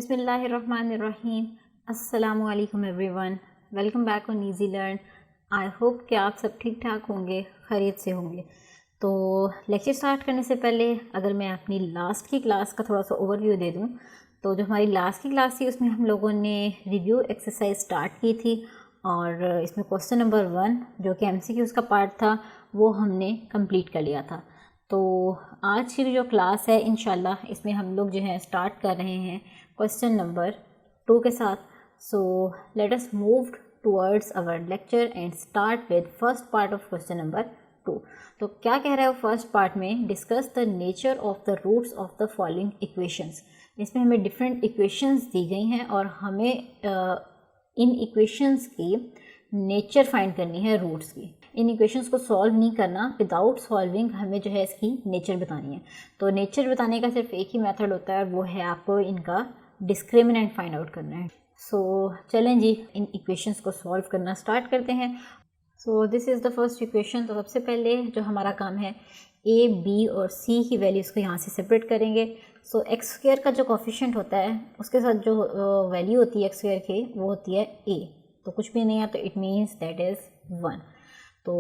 बिस्मिल्लाहिर्रहमानिर्रहीम। अस्सलामु अलैकुम everyone, welcome back on easy learn. I hope कि आप सब ठीक ठाक होंगे, खैरियत से होंगे। तो लेक्चर स्टार्ट करने से पहले अगर मैं अपनी लास्ट की क्लास का थोड़ा सा ओवरव्यू दे दूं, तो जो हमारी लास्ट की क्लास थी उसमें हम लोगों ने रिव्यू एक्सरसाइज स्टार्ट की थी और इसमें क्वेश्चन नंबर 1 जो कि MCQs का पार्ट था वो हमने कंप्लीट कर लिया था। तो आज की जो क्लास है इंशाल्लाह इसमें हम लोग जो है स्टार्ट कर रहे हैं क्वेश्चन नंबर 2 के साथ। So let us move towards our lecture and start with first part of question number 2। तो क्या कह रहा है फर्स्ट पार्ट में, discuss the nature of the roots of the following equations. इसमें हमें डिफरेंट इक्वेशंस दी गई हैं और हमें इन इक्वेशंस की नेचर फाइंड करनी है, रूट्स की। इन इक्वेशंस को सॉल्व नहीं करना, विदाउट सॉल्विंग हमें जो है इसकी नेचर बतानी है। तो नेचर बताने का सिर्फ एक ही मेथड होता है और वो है आपको इनका डिस्क्रिमिनेंट फाइंड आउट करना है। सो चलें जी, इन इक्वेशंस को सॉल्व करना स्टार्ट करते हैं। So this is the first equation. तो सबसे पहले जो हमारा काम है ए, बी और सी की वैल्यूज़ को यहाँ से सेपरेट करेंगे। सो एक्स स्क्वायर का जो कोफिशिएंट होता है उसके साथ जो वैल्यू होती है एक्स स्क्वायर की वो होती है ए। तो कुछ भी नहीं है तो इट मीन्स दैट इज़ 1। तो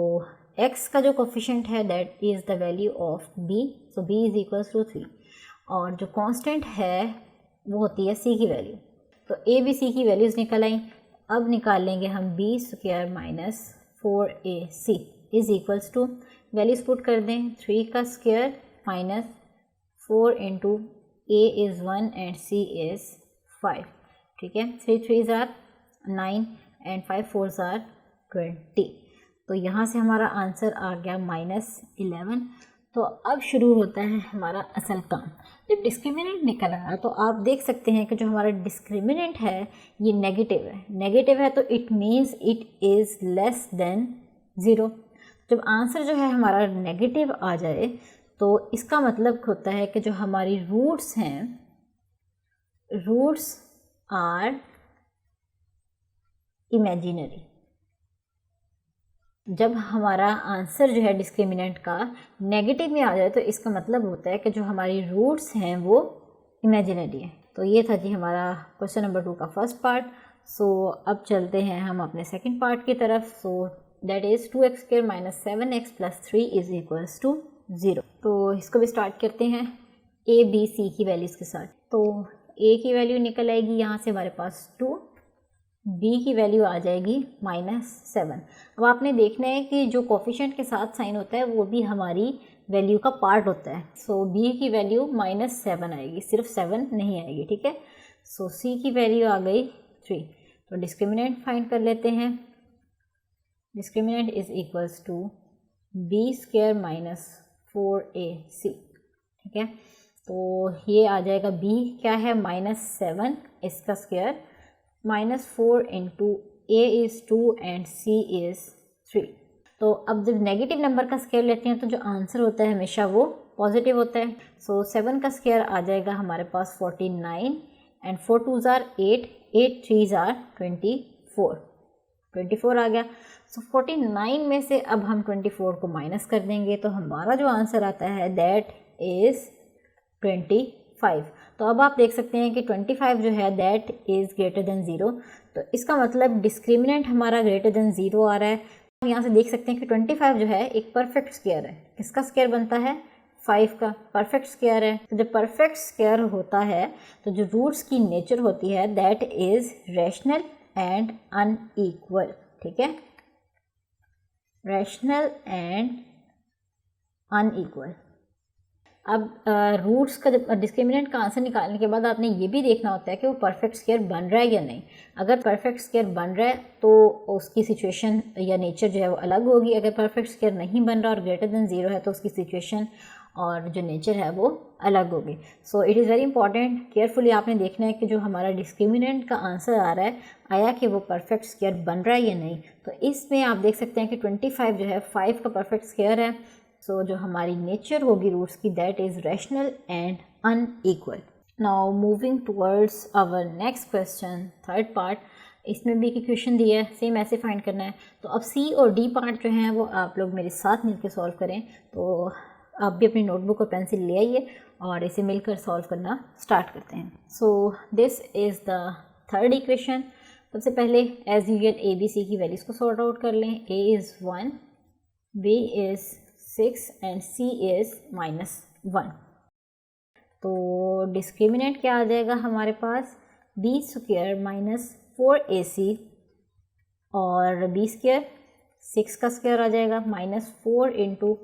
x का जो कोफिशिएंट है that is the value of b, so b is equals to 3। और जो कांस्टेंट है वो होती है c की वैल्यू। तो a b c की वैल्यूज़ निकल आई। अब निकाल लेंगे हम b square minus 4ac is equals to, values put कर दें, 3 का square minus 4 into a is 1 and c is 5। ठीक है, 3 3s are 9 and 5 4s are 20। तो यहाँ से हमारा आंसर आ गया -11। तो अब शुरू होता है हमारा असल काम। जब डिस्क्रिमिनेंट निकल आया तो आप देख सकते हैं कि जो हमारा डिस्क्रिमिनेंट है ये नेगेटिव है। नेगेटिव है तो it means it is less than 0। जब आंसर जो है हमारा नेगेटिव आ जाए तो इसका मतलब होता है कि जो हमारी रूट्स हैं, रूट्स आर इमेजिनरी। जब हमारा आंसर जो है डिस्क्रिमिनेंट का नेगेटिव में आ जाए तो इसका मतलब होता है कि जो हमारी रूट्स हैं वो इमेजिनरी है। तो ये था जी हमारा क्वेश्चन नंबर 2 का फर्स्ट पार्ट। सो अब चलते हैं हम अपने सेकंड पार्ट की तरफ। So that is 2x square minus 7x plus 3 is equals to 0। तो इसको भी स्टार्ट करते हैं a b c की वैल्यूज़ के साथ। तो a की वैल्यू निकल आएगी यहाँ से हमारे पास 2, b की वैल्यू आ जाएगी -7। अब आपने देखना है कि जो कोफिशिएंट के साथ साइन होता है वो भी हमारी वैल्यू का पार्ट होता है। सो b की वैल्यू -7 आएगी, सिर्फ 7 नहीं आएगी। ठीक है, सो c की वैल्यू आ गई 3। तो डिस्क्रिमिनेंट फाइंड कर लेते हैं। Discriminant is equals to b square minus 4ac। ठीक है, तो ये आ जाएगा b क्या है -7, इसका square -4 into a is 2 and c is 3। तो अब जब नेगेटिव नंबर का स्क्वायर लेते हैं तो जो आंसर होता है हमेशा वो पॉजिटिव होता है। सो 7 का स्क्वायर आ जाएगा हमारे पास 49 and 4 2s are 8, 8 3s are 24 आ गया। सो 49 में से अब हम 24 को माइनस कर देंगे तो हमारा जो आंसर आता है दैट इज़ 25। तो अब आप देख सकते हैं कि 25 जो है दैट इज़ ग्रेटर देन 0। तो इसका मतलब डिस्क्रिमिनेंट हमारा ग्रेटर देन 0 आ रहा है। हम यहाँ से देख सकते हैं कि 25 जो है एक परफेक्ट स्क्वायर है। किसका स्क्वायर बनता है? 5 का परफेक्ट स्क्वायर है। तो जब परफेक्ट स्क्वायर होता है तो जो रूट्स की नेचर होती है that is rational and unequal. ठीक है, रैशनल एंड अनइक्वल। अब रूट्स का जब डिस्क्रिमिनेंट का आंसर निकालने के बाद आपने ये भी देखना होता है कि वो परफेक्ट स्क्वायर बन रहा है या नहीं। अगर परफेक्ट स्क्वायर बन रहा है तो उसकी सिचुएशन या नेचर जो है वो अलग होगी। अगर परफेक्ट स्क्वायर नहीं बन रहा और ग्रेटर देन 0 है तो उसकी सिचुएशन और जो नेचर है वो अलग होगी। So it is very important, carefully आपने देखना है कि जो हमारा डिस्क्रिमिनेंट का आंसर आ रहा है आया कि वो परफेक्ट स्क्वायर बन रहा है या नहीं। तो इसमें आप देख सकते हैं कि 25 जो है 5 का परफेक्ट स्क्वायर है। सो जो हमारी नेचर होगी रूट्स की that is rational and unequal. Now moving towards our next question, third part. इसमें भी एक इक्वेशन दी है, सेम ऐसे फाइंड करना है। तो अब सी और डी पार्ट जो हैं वो आप लोग मेरे साथ मिलकर सॉल्व करें। तो आप भी अपनी नोटबुक और पेंसिल ले आइए और इसे मिलकर सॉल्व करना स्टार्ट करते हैं। So this is the third equation. सबसे पहले as usual A B C की वैल्यूज़ को सॉर्ट आउट कर लें। A is 1, B is 6 and C is -1। तो डिस्क्रिमिनेंट क्या आ जाएगा हमारे पास, बी स्क्वायर -4ac और बी स्क्वायर 6 का स्क्वायर आ जाएगा -4 इंटू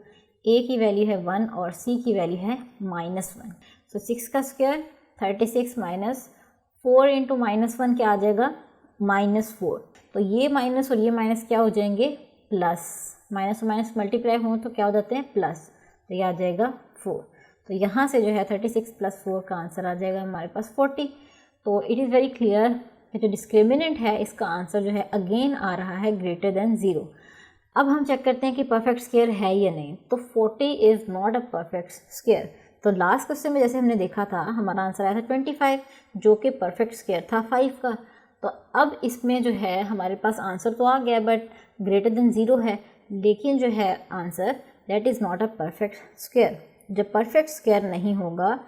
ए की वैल्यू है 1 और सी की वैल्यू है -1। सो 6 का स्क्वायर 36 -4 इंटू -1 क्या आ जाएगा, -4। तो ये माइनस और ये माइनस क्या हो जाएंगे, प्लस। माइनस और माइनस मल्टीप्लाई हो तो क्या हो जाते हैं, प्लस। तो ये आ जाएगा 4। तो यहाँ से जो है 36 + 4 का आंसर आ जाएगा हमारे पास 40। तो इट इज़ वेरी क्लियर कि जो डिस्क्रिमिनेंट है इसका आंसर जो है अगेन आ रहा है ग्रेटर देन 0। अब हम चेक करते हैं कि परफेक्ट स्क्वायर है या नहीं। तो 40 is not a perfect square. तो लास्ट क्वेश्चन में जैसे हमने देखा था हमारा आंसर आया था 25, जो कि परफेक्ट स्क्वायर था 5 का। तो अब इसमें जो है हमारे पास आंसर तो आ गया बट ग्रेटर देन 0 है, लेकिन जो है answer that is not a perfect square. जब परफेक्ट स्क्वायर नहीं होगा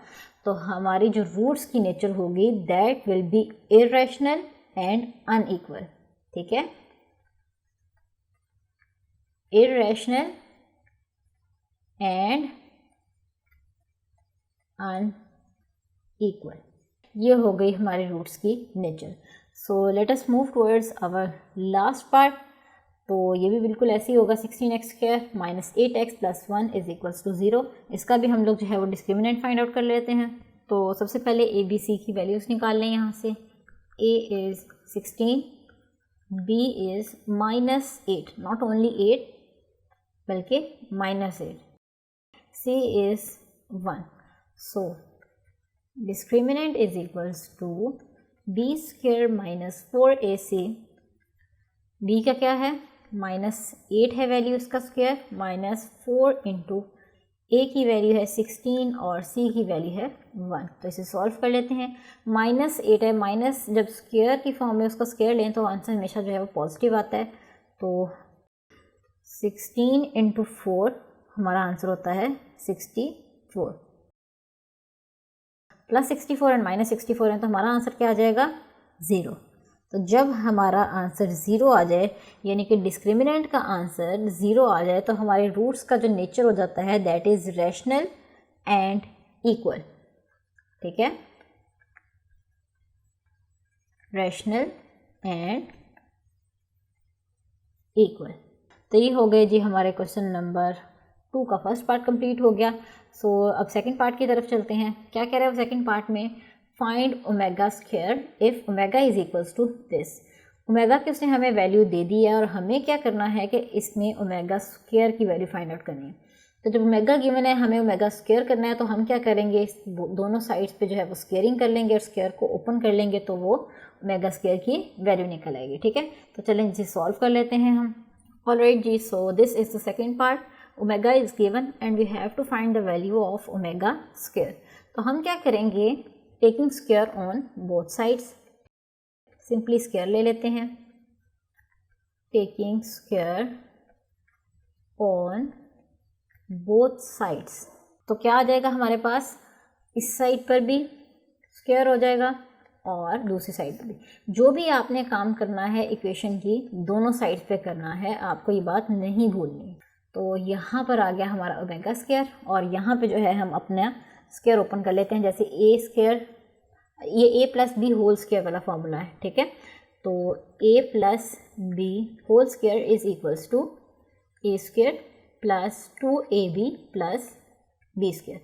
तो हमारी जो रूट्स की नेचर होगी that will be irrational and unequal. ठीक है, इरेशनल एंड अनइक्वल, ये हो गई हमारे रूट्स की nature. So let us move towards our last part. तो ये भी बिल्कुल ऐसे ही होगा, 16x² -8x + 1 = 0। इसका भी हम लोग जो है वो डिस्क्रिमिनेंट फाइंड आउट कर लेते हैं। तो सबसे पहले ए बी सी की वैल्यूज़ निकाल लें यहाँ से। a is 16, b is -8, not only 8 बल्कि -8, c is 1। So discriminant is equals to b² -4ac। b का क्या है, -8 है वैल्यू इसका स्क्वायर, -4 इंटू a की वैल्यू है 16 और c की वैल्यू है 1। तो इसे सॉल्व कर लेते हैं। -8 है, माइनस जब स्क्वायर की फॉर्म में उसका स्क्वायर लें तो आंसर हमेशा जो है वो पॉजिटिव आता है। तो 16 इंटू 4 हमारा आंसर होता है 64, +64 एंड -64 है तो हमारा आंसर क्या आ जाएगा, 0। तो जब हमारा आंसर 0 आ जाए, यानी कि डिस्क्रिमिनेंट का आंसर 0 आ जाए, तो हमारे रूट्स का जो नेचर हो जाता है that is rational and equal. ठीक है, रैशनल एंड इक्वल। तो ये हो गए जी हमारे क्वेश्चन नंबर 2 का फर्स्ट पार्ट कंप्लीट हो गया। सो अब सेकंड पार्ट की तरफ चलते हैं। क्या कह रहा है वो सेकंड पार्ट में, find omega square if omega is equals to this. Omega की उसने हमें वैल्यू दे दी है और हमें क्या करना है कि इसमें ओमेगा स्क्वायर की वैल्यू फाइंड आउट करनी है। तो जब ओमेगा गिवन है, हमें ओमेगा स्क्वायर करना है, तो हम क्या करेंगे, इस दोनों साइड्स पे जो है वो स्क्वेयरिंग कर लेंगे और स्क्वायर को ओपन कर लेंगे तो वो ओमेगा स्क्वायर की वैल्यू निकल आएगी। ठीक है, तो चलें इसे सॉल्व कर लेते हैं हम। ऑलराइट जी, so this is the second part. Omega is given and we have to find the value of omega square. तो हम क्या करेंगे, taking square on both sides, simply square ले लेते हैं। Taking square on both sides, तो क्या आ जाएगा हमारे पास, इस साइड पर भी स्क्वायर हो जाएगा और दूसरी साइड पर भी। जो भी आपने काम करना है इक्वेशन की, दोनों साइड्स पे करना है, आपको ये बात नहीं भूलनी। तो यहाँ पर आ गया हमारा ओमेगा स्क्वायर और यहाँ पे जो है हम अपना स्क्वायर ओपन कर लेते हैं। जैसे ए स्क्वायर, ये a + b होल स्क्वायर वाला फॉर्मूला है। ठीक है, तो a + b whole square is equals to a² + 2ab + b²।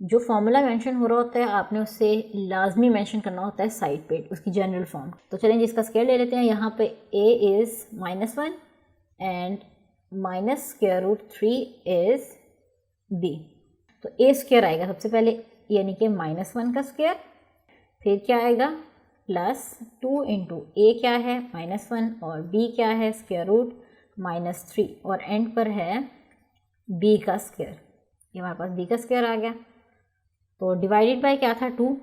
जो फॉर्मूला मेंशन हो रहा होता है आपने उससे लाजमी मेंशन करना होता है साइड पे, उसकी जनरल फॉर्म। तो चलें जिसका स्क्वायर ले लेते हैं। यहाँ पे a is -1 and -√3 is b। तो a² आएगा सबसे पहले, यानी कि -1 का स्क्वायर, फिर क्या आएगा +2 इंटू a क्या है -1 और b क्या है √-3 और एंड पर है b का स्क्वायर। ये हमारे पास b का स्क्वायर आ गया। तो डिवाइडेड बाय क्या था 2,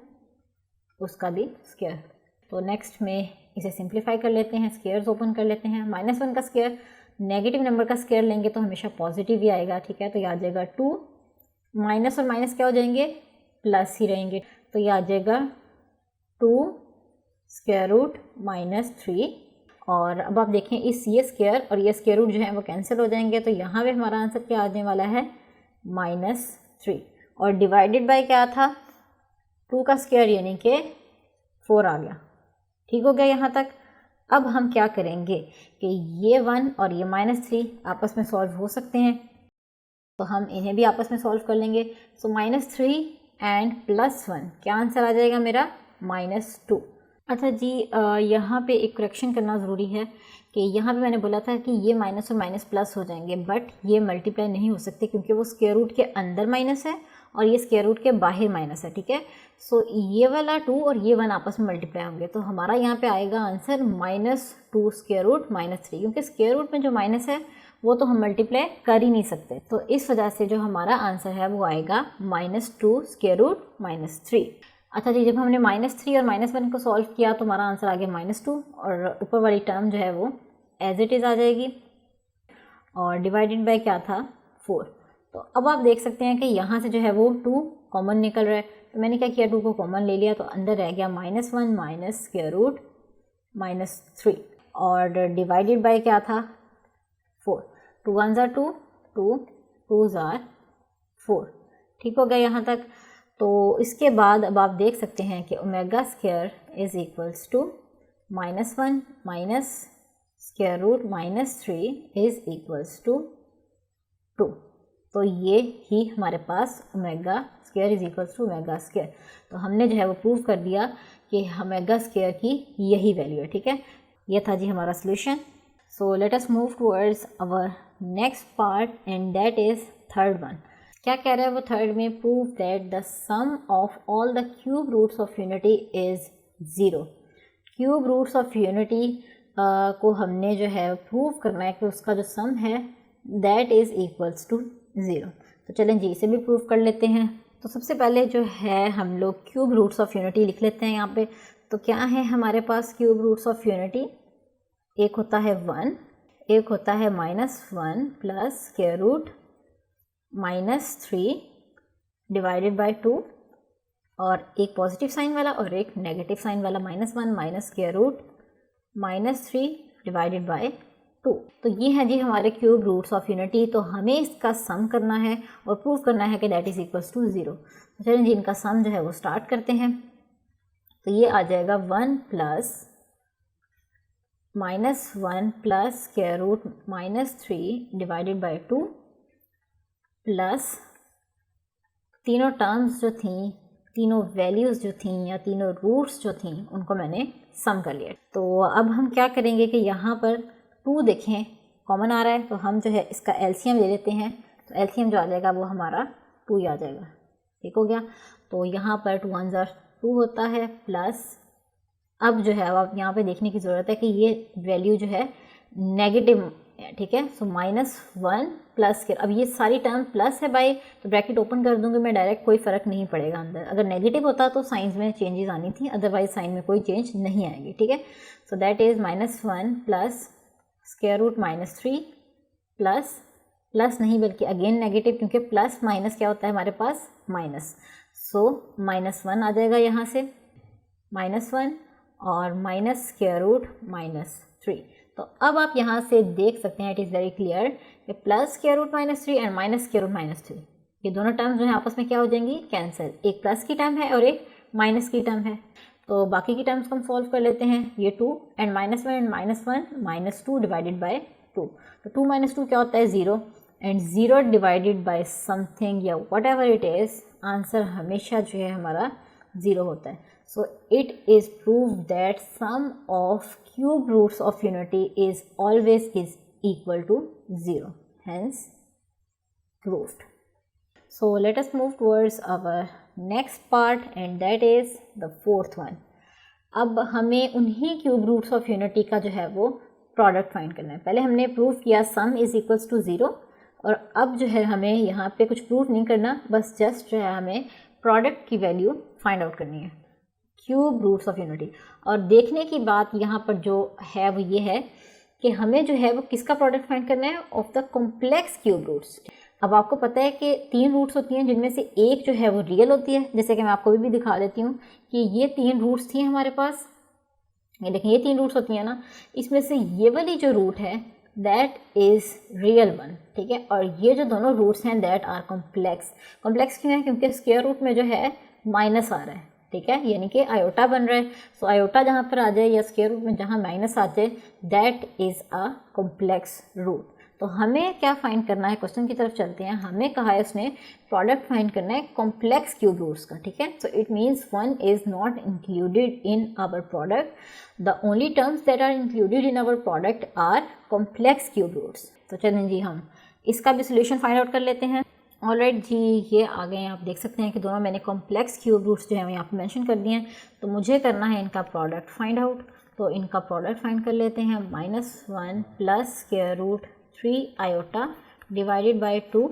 उसका भी स्क्वायर। तो नेक्स्ट में इसे सिंप्लीफाई कर लेते हैं, स्क्वायर्स ओपन कर लेते हैं। -1 का स्क्वायर, नेगेटिव नंबर का स्क्वायर लेंगे तो हमेशा पॉजिटिव ही आएगा। ठीक है, तो ये आ जाएगा 2 माइनस और माइनस क्या हो जाएंगे, प्लस ही रहेंगे। तो ये आ जाएगा 2 स्क्वायर रूट माइनस 3। और अब आप देखें इस ये स्क्वायर और ये स्क्वायर रूट जो है वो कैंसिल हो जाएंगे, तो यहाँ पे हमारा आंसर क्या आने वाला है, -3। और डिवाइडेड बाय क्या था, 2 का स्क्वायर यानी कि 4 आ गया। ठीक हो गया यहाँ तक। अब हम क्या करेंगे कि ये 1 और ये -3 आपस में सॉल्व हो सकते हैं, तो हम इन्हें भी आपस में सॉल्व कर लेंगे। सो -3 एंड +1 क्या आंसर आ जाएगा मेरा, -2। अच्छा जी, यहाँ पे एक करेक्शन करना ज़रूरी है कि यहाँ पे मैंने बोला था कि ये माइनस और माइनस प्लस हो जाएंगे, बट ये मल्टीप्लाई नहीं हो सकते क्योंकि वो स्क्वायर रूट के अंदर माइनस है और ये स्क्वायर रूट के बाहर माइनस है। ठीक है, सो ये वाला 2 और ये 1 आपस में मल्टीप्लाई होंगे, तो हमारा यहाँ पे आएगा आंसर -2 स्क्वायर रूट -3, क्योंकि स्क्वायर रूट में जो माइनस है वो तो हम मल्टीप्लाई कर ही नहीं सकते। तो इस वजह से जो हमारा आंसर है वो आएगा -2 स्क्वायर रूट -3। अच्छा जी, जब हमने -3 और -1 को सॉल्व किया तो हमारा आंसर आ गया -2 और ऊपर वाली टर्म जो है वो एज इट इज़ आ जाएगी और डिवाइडेड बाय क्या था, 4। तो अब आप देख सकते हैं कि यहाँ से जो है वो 2 कॉमन निकल रहा है, तो मैंने क्या किया, 2 को कॉमन ले लिया, तो अंदर रह गया -1 माइनस स्क्वायर रूट -3 और डिवाइडेड बाय क्या था, 4। 2 1 ज़ा 2, 2 2 ज़ा 4। ठीक हो गया यहाँ तक। तो इसके बाद अब आप देख सकते हैं कि omega square is equals to -1 minus square root -3 is equals to 2। तो ये ही हमारे पास omega square is equals to omega square. तो हमने जो है वो प्रूव कर दिया कि ओमेगा स्क्वायर की यही वैल्यू है। ठीक है, ये था जी हमारा solution. So let us move towards our next part and that is third one. क्या कह रहा है वो थर्ड में, prove that the sum of all the cube roots of unity is 0। Cube roots of unity को हमने जो है प्रूव करना है कि उसका जो सम है दैट इज़ इक्वल्स टू 0। तो चलें जी इसे भी प्रूव कर लेते हैं। तो सबसे पहले जो है हम लोग क्यूब रूट्स ऑफ यूनिटी लिख लेते हैं यहाँ पे। तो क्या है हमारे पास क्यूब रूट्स ऑफ यूनिटी, एक होता है 1, एक होता है -1 plus square root -3 divided by 2 और एक पॉजिटिव साइन वाला और एक नेगेटिव साइन वाला, -1 minus square root -3 divided by 2। तो ये है जी हमारे क्यूब रूट्स ऑफ यूनिटी। तो हमें इसका सम करना है और प्रूव करना है कि दैट इज़ इक्वल्स टू 0। तो चलिए जी इनका सम जो है वो स्टार्ट करते हैं। तो ये आ जाएगा 1 plus -1 plus square root -3 divided by 2 plus तीनों टर्म्स जो थी, तीनों वैल्यूज़ जो थी या तीनों रूट्स जो थी उनको मैंने सम कर लिया। तो अब हम क्या करेंगे कि यहाँ पर 2 देखें कॉमन आ रहा है, तो हम जो है इसका एलसीएम ले लेते हैं। तो एलसीएम जो आ जाएगा वो हमारा 2 ही आ जाएगा। ठीक हो गया। तो यहाँ पर 2 1 ज़ा 2 होता है प्लस, अब जो है अब आप यहाँ पे देखने की ज़रूरत है कि ये वैल्यू जो है नेगेटिव, ठीक है। सो -1 प्लस के, अब ये सारी टर्म प्लस है बाई, तो ब्रैकेट ओपन कर दूंगी मैं डायरेक्ट, कोई फ़र्क नहीं पड़ेगा अंदर। अगर नेगेटिव होता तो साइंस में चेंजेस आनी थी, अदरवाइज साइन में कोई चेंज नहीं आएगी। ठीक है। So that is -1 plus square root -3 plus नहीं बल्कि अगेन नेगेटिव, क्योंकि प्लस माइनस क्या होता है हमारे पास, माइनस। सो -1 आ जाएगा यहाँ से, -1 और माइनस स्क्वायर रूट -3। तो अब आप यहाँ से देख सकते हैं, इट इज़ वेरी क्लियर कि plus square root -3 and minus square root -3 ये दोनों टर्म्स जो है आपस में क्या हो जाएंगी, कैंसिल। एक प्लस की टर्म है और एक माइनस की टर्म है। तो बाकी की टर्म्स को हम सॉल्व कर लेते हैं। ये 2 एंड -1 एंड -1 -2 डिवाइडेड बाय 2। तो 2 - 2 क्या होता है, 0 एंड 0 डिवाइडेड बाय समथिंग या what ever it is, answer हमेशा जो है हमारा 0 होता है। So it is proved that sum of cube roots of unity is always equal to 0. Hence proved. So let us move towards our next part and that is the fourth one. अब हमें उन्हीं cube roots of unity का जो है वो product find करना है। पहले हमने प्रूव किया सम इज इक्वल्स टू 0 और अब जो है हमें यहाँ पे कुछ प्रूफ नहीं करना, बस जस्ट जो है हमें प्रोडक्ट की वैल्यू फाइंड आउट करनी है, क्यूब रूट्स ऑफ यूनिटी। और देखने की बात यहाँ पर जो है वो ये है कि हमें जो है वो किसका प्रोडक्ट फाइंड करना है, of the complex cube roots. अब आपको पता है कि 3 रूट्स होती हैं जिनमें से एक जो है वो रियल होती है, जैसे कि मैं आपको भी दिखा देती हूँ कि ये 3 रूट्स थी हमारे पास, ये देखें ये 3 रूट्स होती हैं ना, इसमें से ये वाली जो रूट है दैट इज़ रियल वन, ठीक है। और ये जो दोनों रूट्स हैं दैट आर कॉम्प्लेक्स। कॉम्प्लेक्स क्यों है? क्योंकि स्क्वायर रूट में जो है माइनस आ रहा है, ठीक है, यानी कि आयोटा बन रहा है। सो आयोटा जहाँ पर आ जाए या स्क्वायर रूट में जहाँ माइनस आ जाए that is a complex root. तो हमें क्या फाइंड करना है, क्वेश्चन की तरफ चलते हैं। हमें कहा है उसने प्रोडक्ट फाइंड करना है कॉम्प्लेक्स क्यूब रूट्स का, ठीक है। So it means 1 is not included in our product, the only terms that are included in our product are complex cube roots. तो चलें जी हम इसका भी सोल्यूशन फाइंड आउट कर लेते हैं। ऑलराइट जी, ये आ गए हैं, आप देख सकते हैं कि दोनों मैंने कॉम्प्लेक्स क्यूब रूट्स जो है यहाँ पे मेंशन कर दिए हैं। तो मुझे करना है इनका प्रोडक्ट फाइंड आउट। तो इनका प्रोडक्ट फाइंड कर लेते हैं। -1 plus square root 3 iota divided by 2,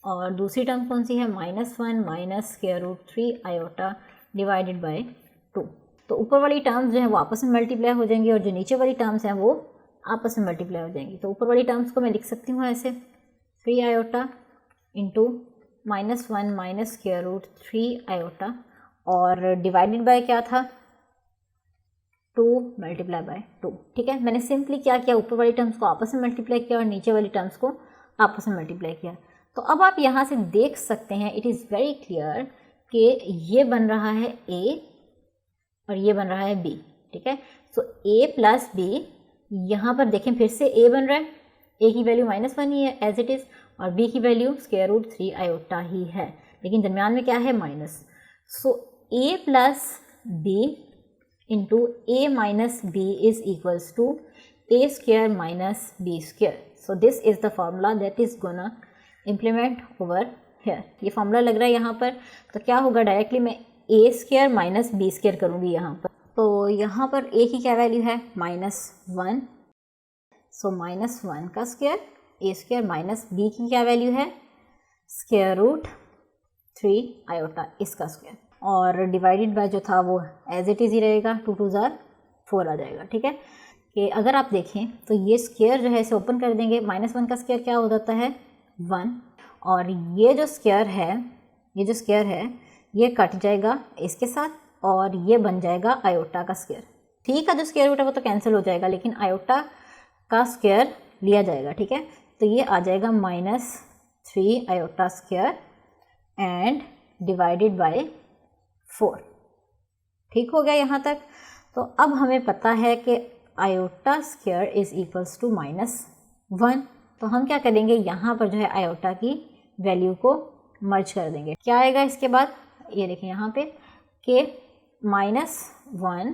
और दूसरी टर्म कौन सी है? -1 minus square root 3 iota divided by 2। तो ऊपर वाली टर्म्स जो है वो आपस में मल्टीप्लाई हो जाएंगी और जो नीचे वाली टर्म्स हैं वो आपस में मल्टीप्लाई हो जाएंगी। तो ऊपर वाली टर्म्स को मैं लिख सकती हूँ ऐसे 3 iota into -1 minus square root 3 iota, और डिवाइडेड बाय क्या था? 2 मल्टीप्लाई बाय 2, ठीक है। मैंने सिंपली क्या किया, ऊपर वाली टर्म्स को आपस में मल्टीप्लाई किया और नीचे वाली टर्म्स को आपस में मल्टीप्लाई किया। तो अब आप यहाँ से देख सकते हैं इट इज़ वेरी क्लियर कि ये बन रहा है a और ये बन रहा है b, ठीक है। सो a प्लस b, यहाँ पर देखें फिर से a बन रहा है, a की वैल्यू -1 ही है एज इट इज़, और b की वैल्यू स्क्वायर रूट 3 आयोटा ही है, लेकिन दरमियान में क्या है? Minus. So a plus b into a minus b is equals to a square minus b square. So this is the formula that is gonna implement over here. ये formula लग रहा है यहाँ पर, तो क्या होगा? डायरेक्टली मैं a square minus b square करूँगी यहाँ पर। तो यहाँ पर a की क्या वैल्यू है? -1। सो -1 का square, a square minus b की क्या वैल्यू है? स्क्वायर रूट 3 आयोटा, इसका स्क्वायर, और डिवाइडेड बाय जो था वो एज इट इज़ ही रहेगा, 2 2 ज़ार 4 आ जाएगा, ठीक है। कि अगर आप देखें तो ये स्क्वायर जो है इसे ओपन कर देंगे, -1 का स्क्वायर क्या हो जाता है? 1, और ये जो स्क्वायर है ये कट जाएगा इसके साथ और ये बन जाएगा आयोटा का स्क्वायर। ठीक है, जो स्क्वायर रूट है वो तो कैंसिल हो जाएगा, लेकिन आयोटा का स्क्वायर लिया जाएगा, ठीक है। तो ये आ जाएगा -3 iota square and divided by 4। ठीक हो गया यहाँ तक। तो अब हमें पता है कि iota square is equals to -1। तो हम क्या करेंगे, यहाँ पर जो है आयोटा की वैल्यू को मर्ज कर देंगे। क्या आएगा इसके बाद? ये देखें यहाँ पे कि -1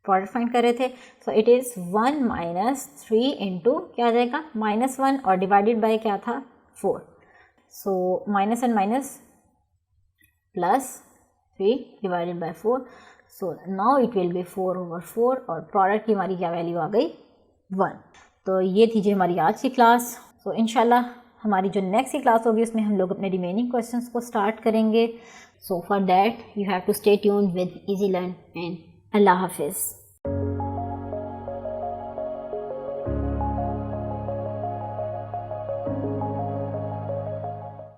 प्रोडक्ट फाइंड कर रहे थे, so it is 1 minus 3 into क्या आ जाएगा? -1 और डिवाइडेड बाय क्या था? 4। सो -1 minus plus 3 divided bye 4, so now it will be 4/4, और प्रोडक्ट की हमारी क्या वैल्यू आ गई? 1। तो ये थी जी हमारी आज की क्लास। सो इंशाल्लाह हमारी जो नेक्स्ट की क्लास होगी उसमें हम लोग अपने रिमेनिंग क्वेश्चंस को स्टार्ट करेंगे। So for that you have to stay tuned with easy learn, and अल्लाह हाफिज़।